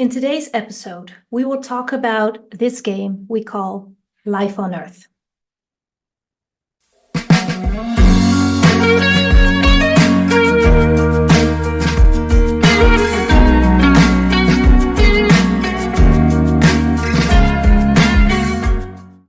In today's episode, we will talk about this game we call Life on Earth.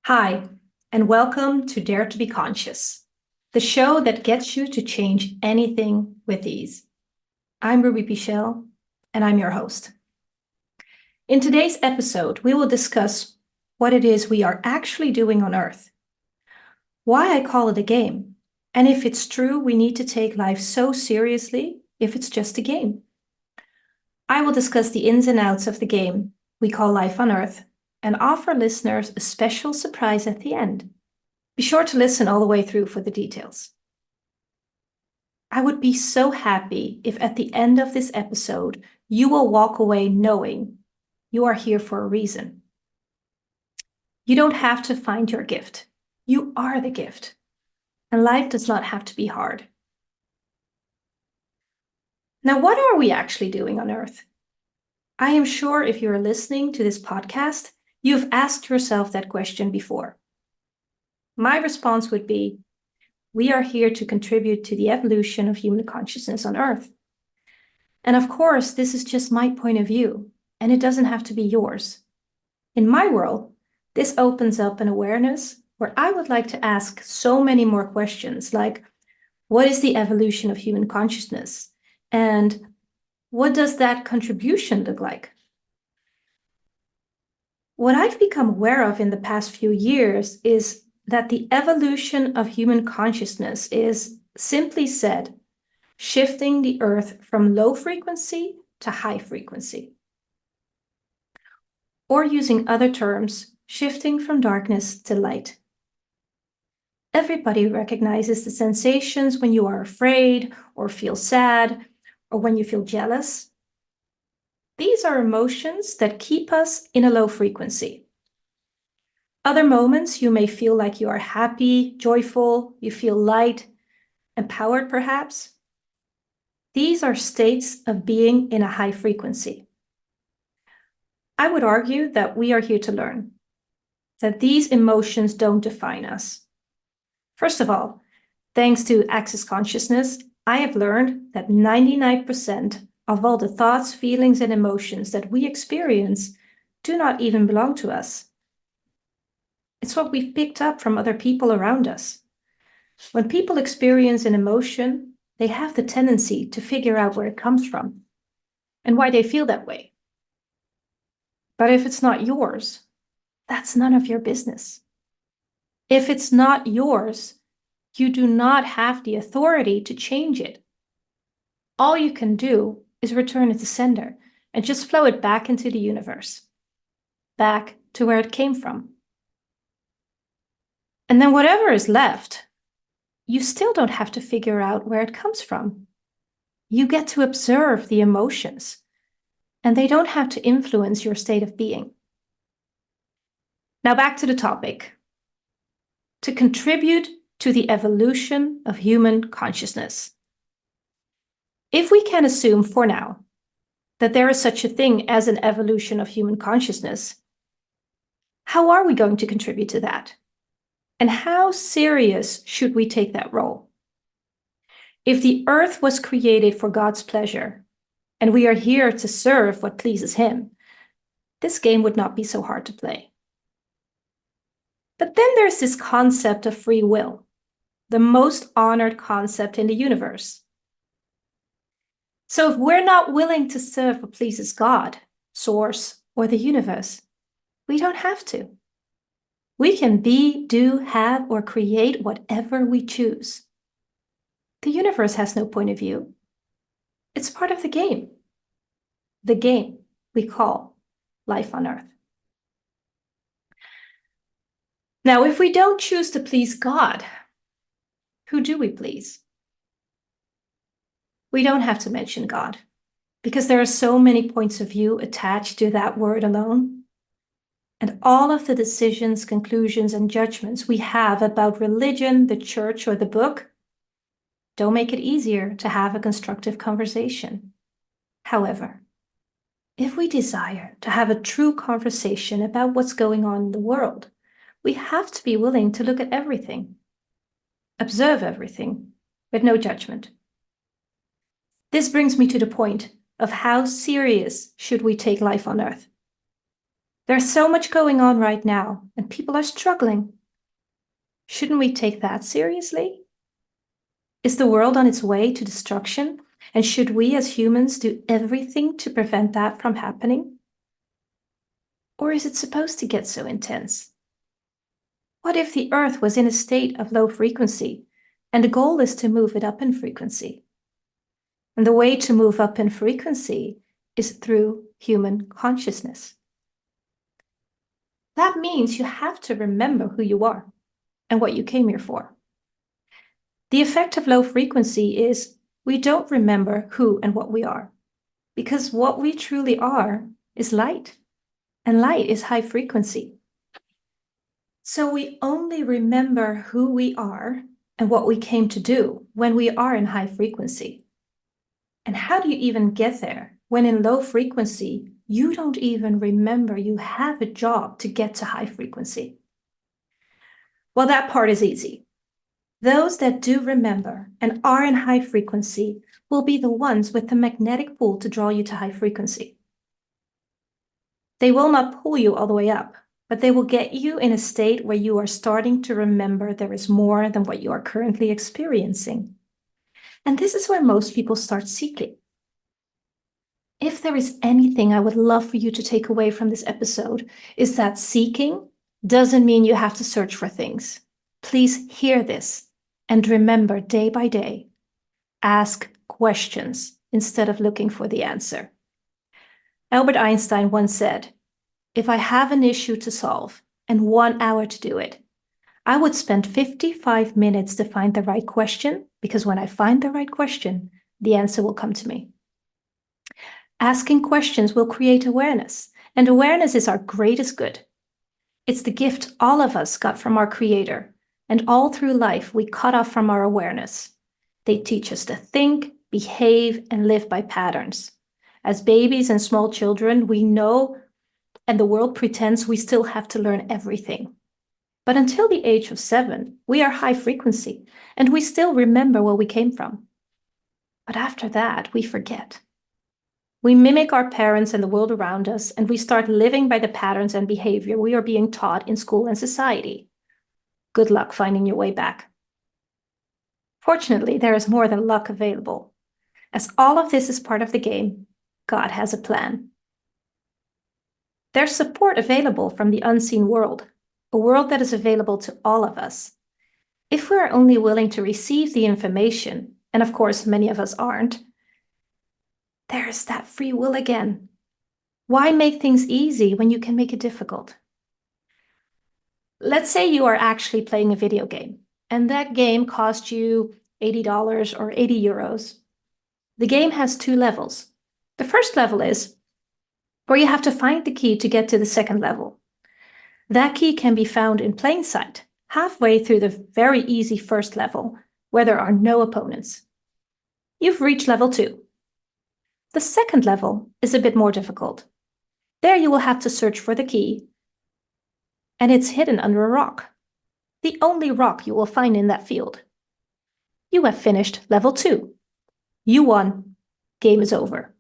Hi, and welcome to Dare to be Conscious, the show that gets you to change anything with ease. I'm Ruby Pichel, and I'm your host. In today's episode, we will discuss what it is we are actually doing on Earth, why I call it a game, and if it's true we need to take life so seriously if it's just a game. I will discuss the ins and outs of the game we call Life on Earth and offer listeners a special surprise at the end. Be sure to listen all the way through for the details. I would be so happy if at the end of this episode you will walk away knowing you are here for a reason. You don't have to find your gift. You are the gift. And life does not have to be hard. Now, what are we actually doing on Earth? I am sure if you're listening to this podcast, you've asked yourself that question before. My response would be, we are here to contribute to the evolution of human consciousness on Earth. And of course, this is just my point of view, and it doesn't have to be yours. In my world, this opens up an awareness where I would like to ask so many more questions, like, what is the evolution of human consciousness? And what does that contribution look like? What I've become aware of in the past few years is that the evolution of human consciousness is, simply said, shifting the Earth from low frequency to high frequency. Or using other terms, shifting from darkness to light. Everybody recognizes the sensations when you are afraid or feel sad or when you feel jealous. These are emotions that keep us in a low frequency. Other moments you may feel like you are happy, joyful, you feel light, empowered perhaps. These are states of being in a high frequency. I would argue that we are here to learn, that these emotions don't define us. First of all, thanks to Access Consciousness, I have learned that 99% of all the thoughts, feelings, and emotions that we experience do not even belong to us. It's what we've picked up from other people around us. When people experience an emotion, they have the tendency to figure out where it comes from and why they feel that way. But if it's not yours, that's none of your business. If it's not yours, you do not have the authority to change it. All you can do is return it to sender and just flow it back into the universe, back to where it came from. And then whatever is left, you still don't have to figure out where it comes from. You get to observe the emotions, and they don't have to influence your state of being. Now back to the topic. To contribute to the evolution of human consciousness. If we can assume for now that there is such a thing as an evolution of human consciousness, how are we going to contribute to that? And how serious should we take that role? If the Earth was created for God's pleasure, and we are here to serve what pleases Him, this game would not be so hard to play. But then there's this concept of free will, the most honored concept in the universe. So if we're not willing to serve what pleases God, Source, or the universe, we don't have to. We can be, do, have, or create whatever we choose. The universe has no point of view. It's part of the game we call Life on Earth. Now, if we don't choose to please God, who do we please? We don't have to mention God, because there are so many points of view attached to that word alone. And all of the decisions, conclusions, and judgments we have about religion, the church, or the book don't make it easier to have a constructive conversation. However, If we desire to have a true conversation about what's going on in the world, we have to be willing to look at everything, observe everything, with no judgment. This brings me to the point of how serious should we take life on Earth? There's so much going on right now, and people are struggling. Shouldn't we take that seriously? Is the world on its way to destruction? And should we as humans do everything to prevent that from happening? Or is it supposed to get so intense? What if the Earth was in a state of low frequency, and the goal is to move it up in frequency? And the way to move up in frequency is through human consciousness. That means you have to remember who you are and what you came here for. The effect of low frequency is we don't remember who and what we are, because what we truly are is light, and light is high frequency. So we only remember who we are and what we came to do when we are in high frequency. And how do you even get there when in low frequency, you don't even remember you have a job to get to high frequency? Well, that part is easy. Those that do remember and are in high frequency will be the ones with the magnetic pull to draw you to high frequency. They will not pull you all the way up, but they will get you in a state where you are starting to remember there is more than what you are currently experiencing. And this is where most people start seeking. If there is anything I would love for you to take away from this episode, is that seeking doesn't mean you have to search for things. Please hear this and remember day by day, ask questions instead of looking for the answer. Albert Einstein once said, "If I have an issue to solve and 1 hour to do it, I would spend 55 minutes to find the right question, because when I find the right question, the answer will come to me." Asking questions will create awareness, and awareness is our greatest good. It's the gift all of us got from our Creator, and all through life we cut off from our awareness. They teach us to think, behave, and live by patterns. As babies and small children, we know, and the world pretends we still have to learn everything. But until the age of 7, we are high frequency, and we still remember where we came from. But after that, we forget. We mimic our parents and the world around us, and we start living by the patterns and behavior we are being taught in school and society. Good luck finding your way back. Fortunately, there is more than luck available. As all of this is part of the game, God has a plan. There's support available from the unseen world, a world that is available to all of us. If we are only willing to receive the information, and of course many of us aren't, there's that free will again. Why make things easy when you can make it difficult? Let's say you are actually playing a video game, and that game cost you $80 or 80 euros. The game has 2 levels. The first level is where you have to find the key to get to the second level. That key can be found in plain sight, halfway through the very easy first level, where there are no opponents. You've reached level 2. The second level is a bit more difficult. There you will have to search for the key, and it's hidden under a rock. The only rock you will find in that field. You have finished level 2. You won. Game is over.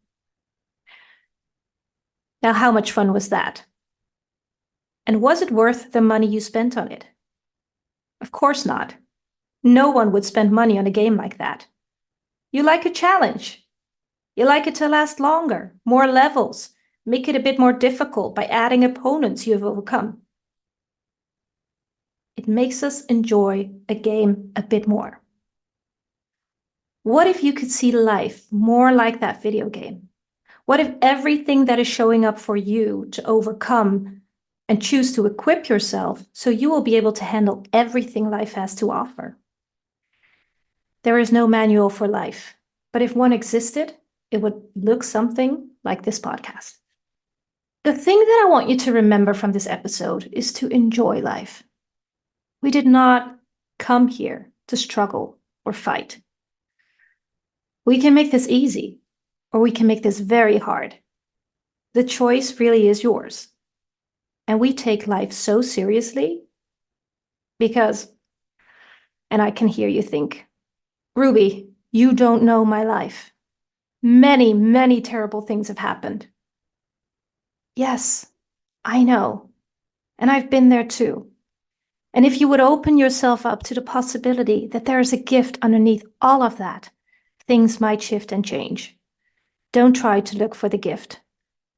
Now, how much fun was that? And was it worth the money you spent on it? Of course not. No one would spend money on a game like that. You like a challenge. You like it to last longer, more levels, make it a bit more difficult by adding opponents you have overcome. It makes us enjoy a game a bit more. What if you could see life more like that video game? What if everything that is showing up for you to overcome and choose to equip yourself so you will be able to handle everything life has to offer? There is no manual for life, but if one existed, it would look something like this podcast. The thing that I want you to remember from this episode is to enjoy life. We did not come here to struggle or fight. We can make this easy, or we can make this very hard. The choice really is yours. And we take life so seriously because, and I can hear you think, Ruby, you don't know my life. Many, many terrible things have happened. Yes, I know. And I've been there too. And if you would open yourself up to the possibility that there is a gift underneath all of that, things might shift and change. Don't try to look for the gift.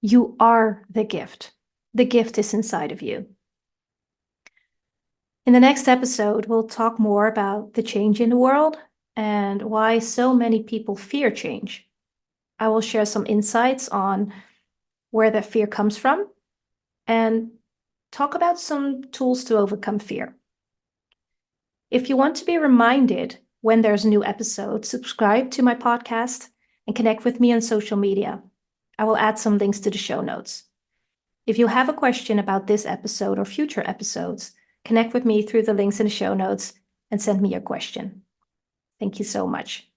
You are the gift. The gift is inside of you. In the next episode, we'll talk more about the change in the world and why so many people fear change. I will share some insights on where that fear comes from and talk about some tools to overcome fear. If you want to be reminded when there's a new episode, subscribe to my podcast and connect with me on social media. I will add some links to the show notes. If you have a question about this episode or future episodes, connect with me through the links in the show notes and send me your question. Thank you so much.